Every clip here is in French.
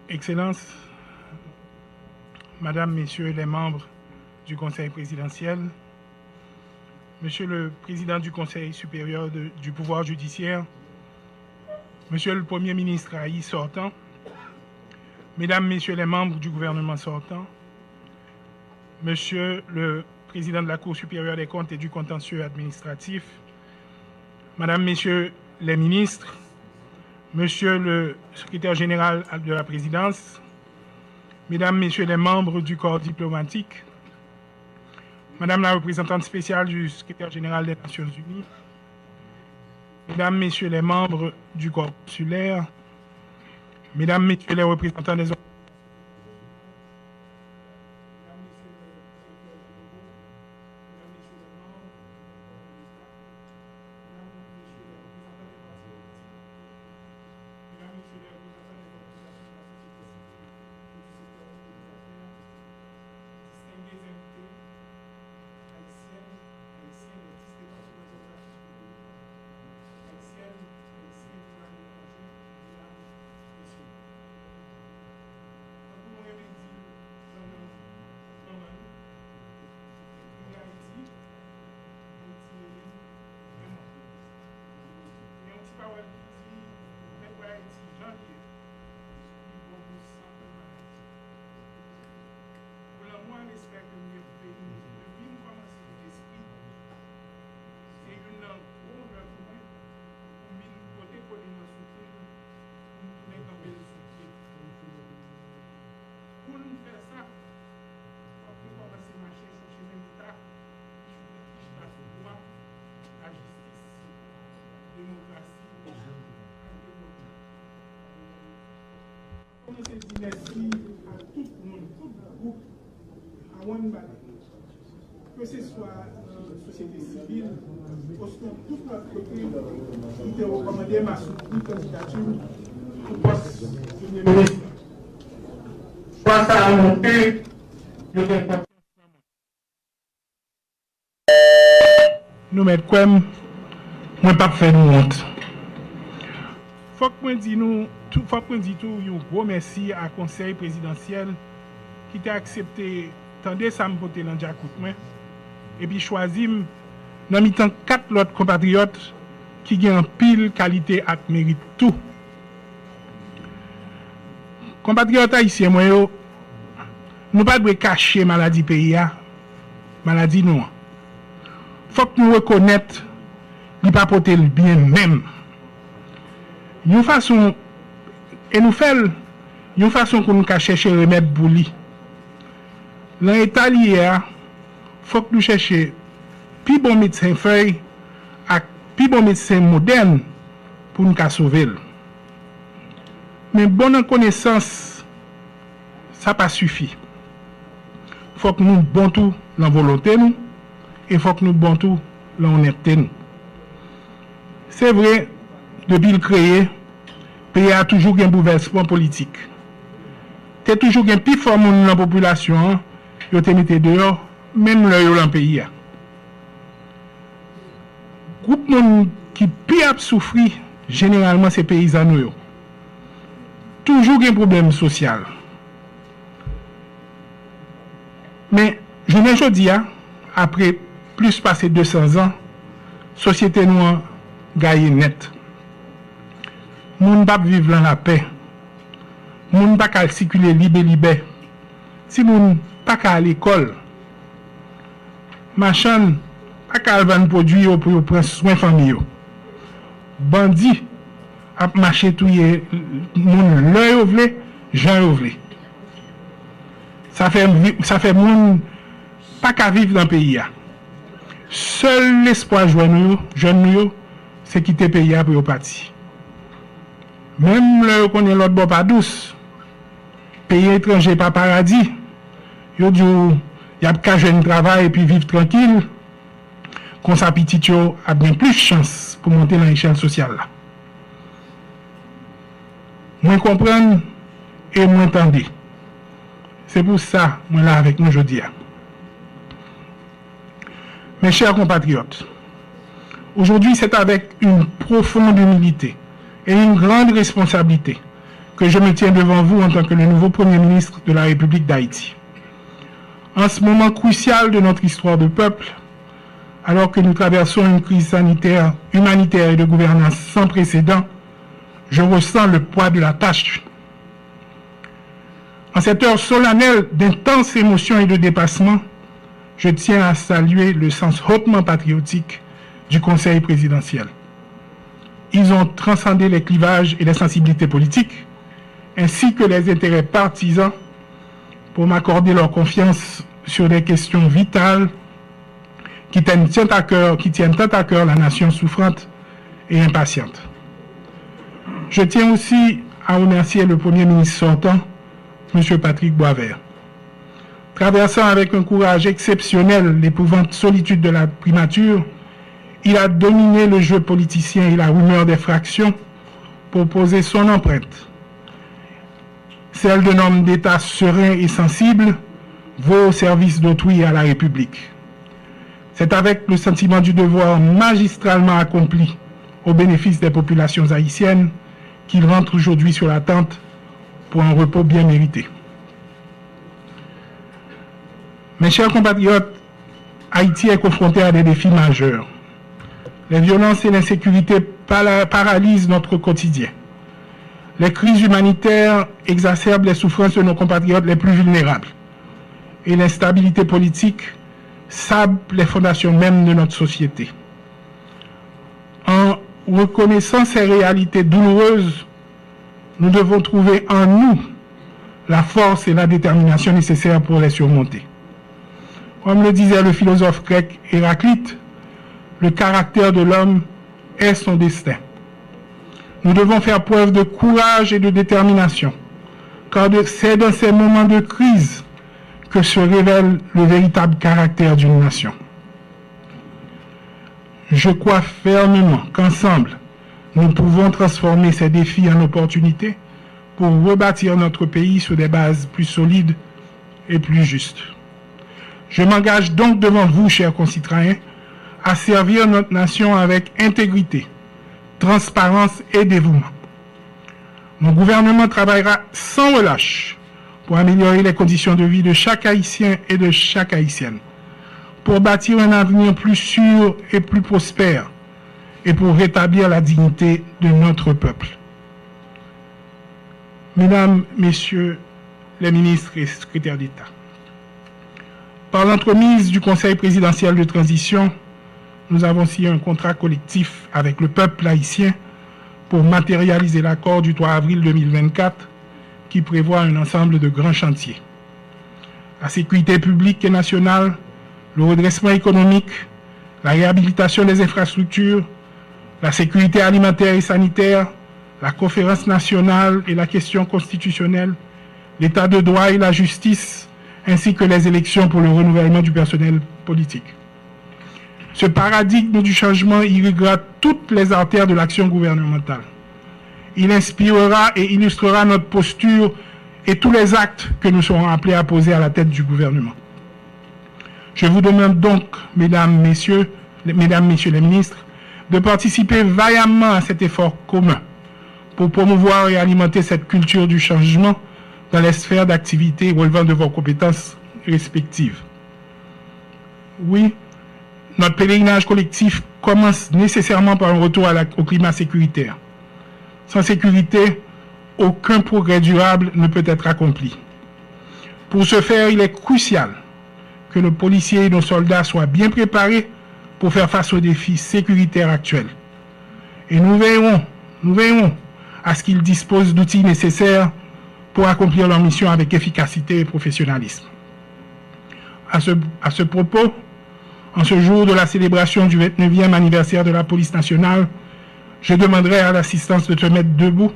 Excellences, Madame, Messieurs les membres du Conseil présidentiel, Monsieur le Président du Conseil supérieur du pouvoir judiciaire, Monsieur le Premier ministre haï sortant, Mesdames, Messieurs les membres du gouvernement sortant, Monsieur le Président de la Cour supérieure des comptes et du contentieux administratif, Madame, Messieurs les ministres, Monsieur le Secrétaire général de la Présidence, Mesdames, Messieurs les membres du corps diplomatique, Madame la représentante spéciale du Secrétaire général des Nations Unies, Mesdames, Messieurs les membres du corps consulaire, Mesdames, Messieurs les représentants des merci à tout le monde, tout le groupe, à Wanbala, que ce soit la société civile, parce que tout notre côté, qui a recommandé ma candidature pour poste de Premier ministre. Soit ça a monté, je vais confiance. Nous mettons quoi, moi pas faire nous honte. Faut que moi dis nous. Faut que dit tout un gros merci à conseil présidentiel qui a accepté tendez ça me porter l'andia moi et puis choisi dans mi-temps 4 autres compatriotes qui ont pile qualité et mérite tout. Compatriotes haïtiens moi yo nous pas doit cacher maladie pays a maladie nous. Faut que nous reconnaître li pas porter le bien même. Une façon et nous faisons une façon qu'on nous chercher remède pour lui. Dans l'état lié, faut que nous cherchions plus bon médecin feuille et plus bon médecin moderne pour nous sauver. Mais bonne connaissance, ça pas suffit. Faut que nous bon tout dans volonté nous et faut que nous bon tout dans honnêteté nous. C'est vrai, depuis le créer, il y a toujours un bouleversement politique. Il y a toujours un plus fort monde dans la population, qui ont mis dehors, même dans le pays. Le groupe monde qui plus a souffert, généralement, c'est les paysans. Toujours un problème social. Mais, je ne dis pas, après plus passé 200 ans, la société noire gagne net. Moun pa vivre dans la paix. Moun pa ka circuler libre. Si moun pa ka à l'école, machan pa ka vendre produit pour prendre soin famille. Bandi a marché touyer moun l'œil vle, jan vle. Ça fait moun pas ka vivre dans pays a. Seul l'espoir jeune nous, c'est quitter pays a pour partir. Même le qu'on est l'autre bord pas douce, pays étranger pas paradis, yo dit y a qu'à jouer un travail et puis vivre tranquille, qu'on sa petite yo a bien plus de chance pour monter dans l'échelle sociale là. Moi comprendre et moi entendre. C'est pour ça moi là avec nous aujourd'hui. Mes chers compatriotes, aujourd'hui c'est avec une profonde humilité et une grande responsabilité que je me tiens devant vous en tant que le nouveau Premier ministre de la République d'Haïti. En ce moment crucial de notre histoire de peuple, alors que nous traversons une crise sanitaire, humanitaire et de gouvernance sans précédent, je ressens le poids de la tâche. En cette heure solennelle d'intenses émotions et de dépassement, je tiens à saluer le sens hautement patriotique du Conseil présidentiel. Ils ont transcendé les clivages et les sensibilités politiques, ainsi que les intérêts partisans, pour m'accorder leur confiance sur des questions vitales qui tiennent tant à cœur la nation souffrante et impatiente. Je tiens aussi à remercier le Premier ministre sortant, M. Patrick Boisvert. Traversant avec un courage exceptionnel l'épouvante solitude de la primature, il a dominé le jeu politicien et la rumeur des fractions pour poser son empreinte. Celle d'un homme d'État serein et sensible, vaut au service d'autrui et à la République. C'est avec le sentiment du devoir magistralement accompli au bénéfice des populations haïtiennes qu'il rentre aujourd'hui sur la tente pour un repos bien mérité. Mes chers compatriotes, Haïti est confronté à des défis majeurs. Les violences et l'insécurité paralysent notre quotidien. Les crises humanitaires exacerbent les souffrances de nos compatriotes les plus vulnérables. Et l'instabilité politique sable les fondations mêmes de notre société. En reconnaissant ces réalités douloureuses, nous devons trouver en nous la force et la détermination nécessaires pour les surmonter. Comme le disait le philosophe grec Héraclite, le caractère de l'homme est son destin. Nous devons faire preuve de courage et de détermination, car c'est dans ces moments de crise que se révèle le véritable caractère d'une nation. Je crois fermement qu'ensemble, nous pouvons transformer ces défis en opportunités pour rebâtir notre pays sur des bases plus solides et plus justes. Je m'engage donc devant vous, chers concitoyens, à servir notre nation avec intégrité, transparence et dévouement. Mon gouvernement travaillera sans relâche pour améliorer les conditions de vie de chaque Haïtien et de chaque Haïtienne, pour bâtir un avenir plus sûr et plus prospère, et pour rétablir la dignité de notre peuple. Mesdames, Messieurs les ministres et secrétaires d'État, par l'entremise du Conseil présidentiel de transition, nous avons signé un contrat collectif avec le peuple haïtien pour matérialiser l'accord du 3 avril 2024 qui prévoit un ensemble de grands chantiers. La sécurité publique et nationale, le redressement économique, la réhabilitation des infrastructures, la sécurité alimentaire et sanitaire, la conférence nationale et la question constitutionnelle, l'état de droit et la justice, ainsi que les élections pour le renouvellement du personnel politique. Ce paradigme du changement irriguera toutes les artères de l'action gouvernementale. Il inspirera et illustrera notre posture et tous les actes que nous serons appelés à poser à la tête du gouvernement. Je vous demande donc, mesdames, messieurs les ministres, de participer vaillamment à cet effort commun pour promouvoir et alimenter cette culture du changement dans les sphères d'activité relevant de vos compétences respectives. Oui, notre pèlerinage collectif commence nécessairement par un retour au climat sécuritaire. Sans sécurité, aucun progrès durable ne peut être accompli. Pour ce faire, il est crucial que nos policiers et nos soldats soient bien préparés pour faire face aux défis sécuritaires actuels. Et nous veillerons à ce qu'ils disposent d'outils nécessaires pour accomplir leur mission avec efficacité et professionnalisme. À ce propos, en ce jour de la célébration du 29e anniversaire de la police nationale, je demanderai à l'assistance de te mettre debout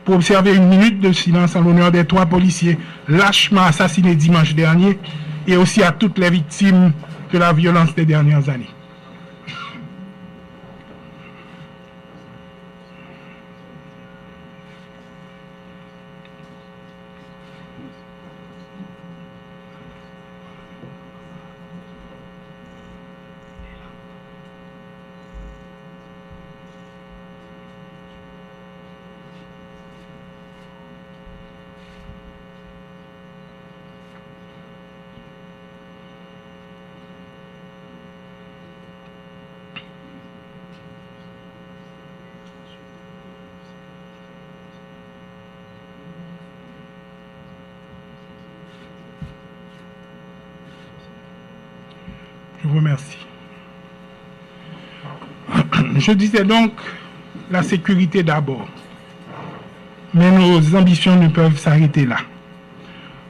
pour observer une minute de silence en l'honneur des 3 policiers lâchement assassinés dimanche dernier et aussi à toutes les victimes de la violence des dernières années. Je vous remercie. Je disais donc la sécurité d'abord. Mais nos ambitions ne peuvent s'arrêter là.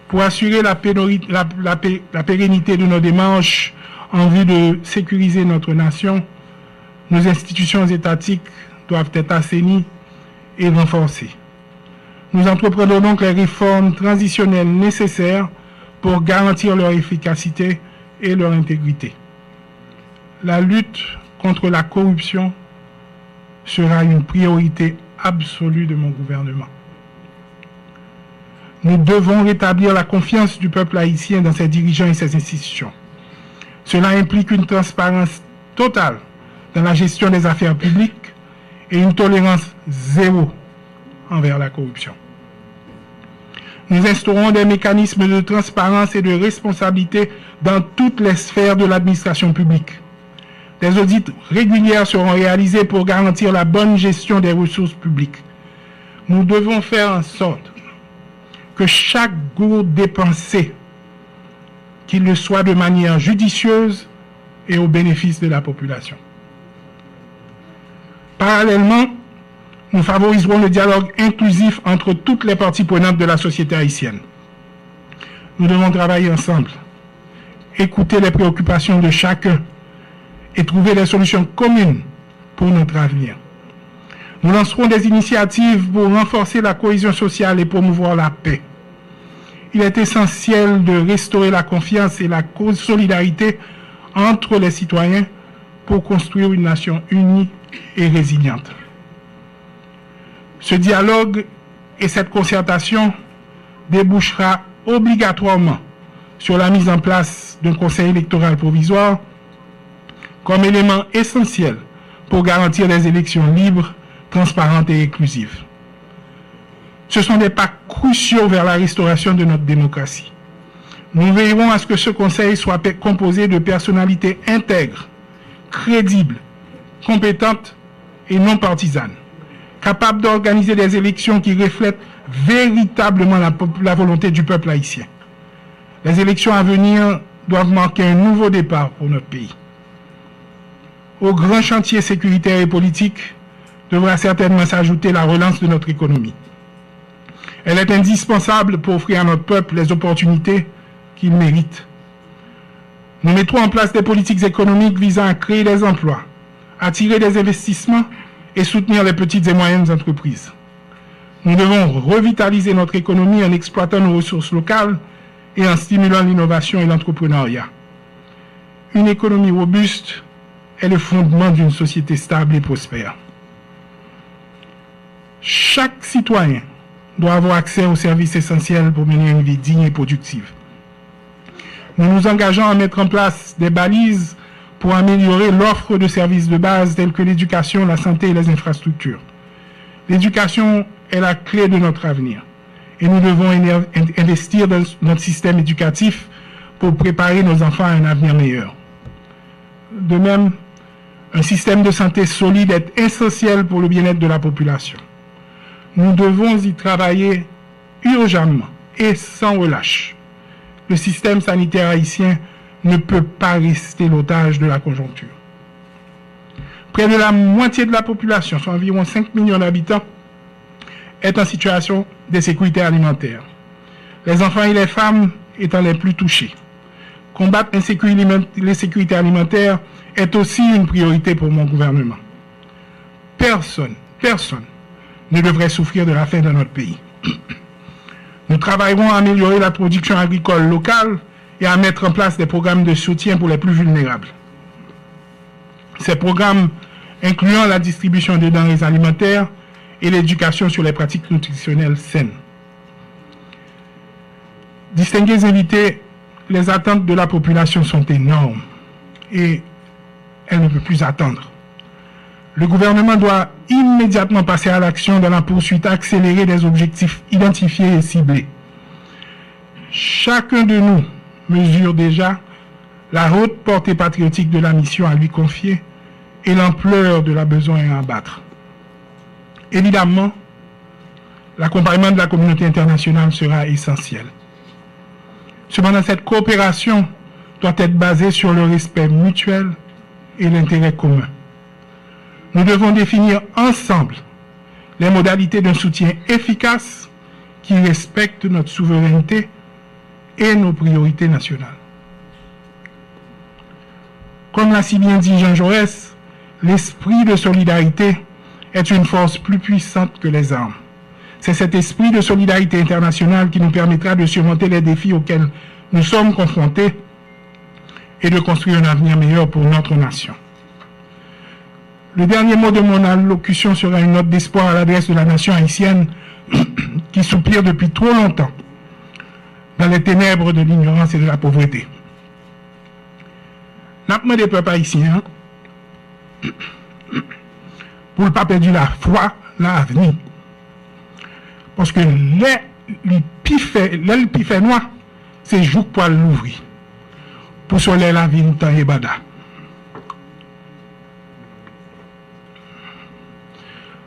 Pour assurer la pérennité de nos démarches en vue de sécuriser notre nation, nos institutions étatiques doivent être assainies et renforcées. Nous entreprenons donc les réformes transitionnelles nécessaires pour garantir leur efficacité et leur intégrité. La lutte contre la corruption sera une priorité absolue de mon gouvernement. Nous devons rétablir la confiance du peuple haïtien dans ses dirigeants et ses institutions. Cela implique une transparence totale dans la gestion des affaires publiques et une tolérance zéro envers la corruption. Nous instaurons des mécanismes de transparence et de responsabilité dans toutes les sphères de l'administration publique. Des audits réguliers seront réalisés pour garantir la bonne gestion des ressources publiques. Nous devons faire en sorte que chaque goutte dépensée, qu'il le soit de manière judicieuse et au bénéfice de la population. Parallèlement, nous favoriserons le dialogue inclusif entre toutes les parties prenantes de la société haïtienne. Nous devons travailler ensemble, écouter les préoccupations de chacun et trouver des solutions communes pour notre avenir. Nous lancerons des initiatives pour renforcer la cohésion sociale et promouvoir la paix. Il est essentiel de restaurer la confiance et la solidarité entre les citoyens pour construire une nation unie et résiliente. Ce dialogue et cette concertation débouchera obligatoirement sur la mise en place d'un conseil électoral provisoire comme élément essentiel pour garantir des élections libres, transparentes et inclusives. Ce sont des pas cruciaux vers la restauration de notre démocratie. Nous veillerons à ce que ce conseil soit composé de personnalités intègres, crédibles, compétentes et non partisanes, capables d'organiser des élections qui reflètent véritablement la volonté du peuple haïtien. Les élections à venir doivent marquer un nouveau départ pour notre pays. Au grand chantier sécuritaire et politique devra certainement s'ajouter la relance de notre économie. Elle est indispensable pour offrir à notre peuple les opportunités qu'il mérite. Nous mettrons en place des politiques économiques visant à créer des emplois, attirer des investissements et soutenir les petites et moyennes entreprises. Nous devons revitaliser notre économie en exploitant nos ressources locales et en stimulant l'innovation et l'entrepreneuriat. Une économie robuste est le fondement d'une société stable et prospère. Chaque citoyen doit avoir accès aux services essentiels pour mener une vie digne et productive. Nous nous engageons à mettre en place des balises pour améliorer l'offre de services de base tels que l'éducation, la santé et les infrastructures. L'éducation est la clé de notre avenir et nous devons investir dans notre système éducatif pour préparer nos enfants à un avenir meilleur. De même, un système de santé solide est essentiel pour le bien-être de la population. Nous devons y travailler urgemment et sans relâche. Le système sanitaire haïtien ne peut pas rester l'otage de la conjoncture. Près de la moitié de la population, soit environ 5 millions d'habitants, est en situation d'insécurité alimentaire. Les enfants et les femmes étant les plus touchés. Combattre l'insécurité alimentaire est aussi une priorité pour mon gouvernement. Personne ne devrait souffrir de la faim dans notre pays. Nous travaillerons à améliorer la production agricole locale et à mettre en place des programmes de soutien pour les plus vulnérables. Ces programmes incluant la distribution des denrées alimentaires et l'éducation sur les pratiques nutritionnelles saines. Distingués invités, les attentes de la population sont énormes et elle ne peut plus attendre. Le gouvernement doit immédiatement passer à l'action dans la poursuite accélérée des objectifs identifiés et ciblés. Chacun de nous mesure déjà la haute portée patriotique de la mission à lui confier et l'ampleur de la besoin à abattre. Évidemment, l'accompagnement de la communauté internationale sera essentiel. Cependant, cette coopération doit être basée sur le respect mutuel et l'intérêt commun. Nous devons définir ensemble les modalités d'un soutien efficace qui respecte notre souveraineté et nos priorités nationales. Comme l'a si bien dit Jean Jaurès, l'esprit de solidarité est une force plus puissante que les armes. C'est cet esprit de solidarité internationale qui nous permettra de surmonter les défis auxquels nous sommes confrontés et de construire un avenir meilleur pour notre nation. Le dernier mot de mon allocution sera une note d'espoir à l'adresse de la nation haïtienne qui soupire depuis trop longtemps dans les ténèbres de l'ignorance et de la pauvreté. N'a pas des peuples haïtiens pour ne pas perdre la foi dans l'avenir. Parce que les pifs noirs, c'est jour pour l'ouvrir. Pour soleil la vie, temps et bada.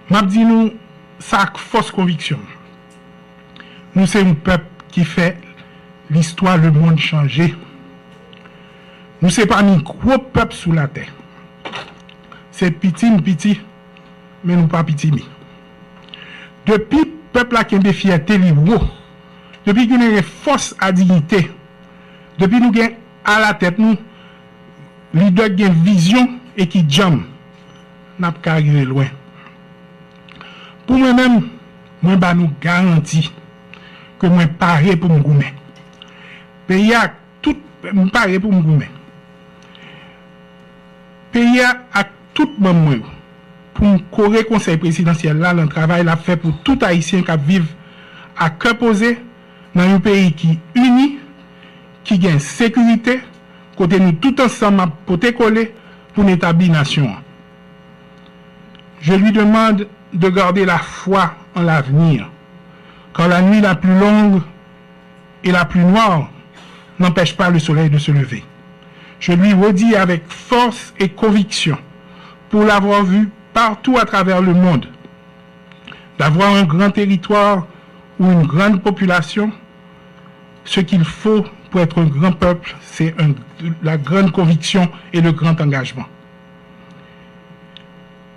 M'a dit nous, ça fausse conviction. Nous, c'est un peuple qui fait l'histoire, le monde changer. Nous, c'est pas un gros peuple sous la terre. C'est petit, mais nous pas petit. Depuis le peuple a qui a fierté, depuis qu'il y a une force à dignité, depuis nous avons à la tête, nous, leader qui a une vision et qui jam, n'a pas arrivé loin. Pour moi-même, moi, nous garantis que moi, paré pour me goumer. Pays a tout, paré pour me goumer. Pays a tout le monde pour me corriger conseil présidentiel là, le travail l'a fait pour tout Haïtien qui vivent à cœur posé dans un pays qui uni, qui gagne sécurité, côté nous tout ensemble pour te coller pour établir nation. Je lui demande de garder la foi en l'avenir, car la nuit la plus longue et la plus noire n'empêche pas le soleil de se lever. Je lui redis avec force et conviction, pour l'avoir vu partout à travers le monde, d'avoir un grand territoire ou une grande population, ce qu'il faut pour être un grand peuple, c'est la grande conviction et le grand engagement.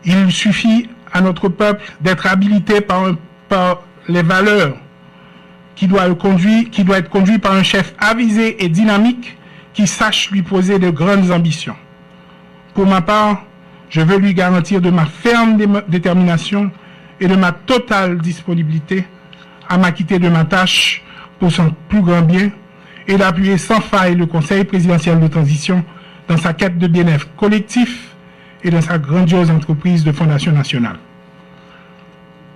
Il suffit à notre peuple d'être habilité par les valeurs qui doit être conduit par un chef avisé et dynamique qui sache lui poser de grandes ambitions. Pour ma part, je veux lui garantir de ma ferme détermination et de ma totale disponibilité à m'acquitter de ma tâche pour son plus grand bien et d'appuyer sans faille le Conseil présidentiel de transition dans sa quête de bien-être collectif et dans sa grandiose entreprise de fondation nationale.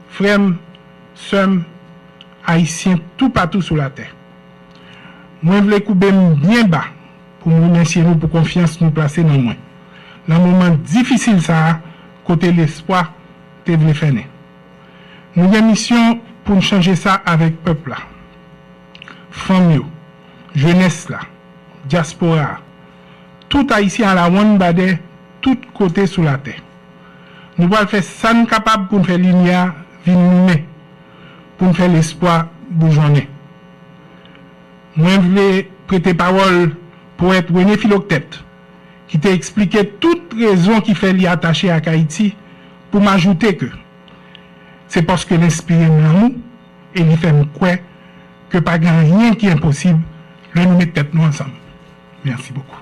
Frères, sœurs, Haïtiens, tout partout sur la terre. Moi, je voulais couper bien bas pour nous remercier nous pour confiance nous placer dans moi. Dans un moment difficile, ça, côté l'espoir, tu voulais faire. Nous avons une mission pour nous changer ça avec le peuple là. Famille, jeunesse là, diaspora, tout Haïtien à la one bade, tout côté sur la terre. Nous allons faire ça nous capable pour nous faire lumière, venir pour nous faire l'espoir bourgeonner. Moi, je voulais prêter parole pour être René Philoctète, qui t'a expliqué toute raison qui fait l'y attacher à Haïti, pour m'ajouter que c'est parce que l'inspiré nous et il fait nous croire que pas rien qui est impossible, le nous mettre tête nous ensemble. Merci beaucoup.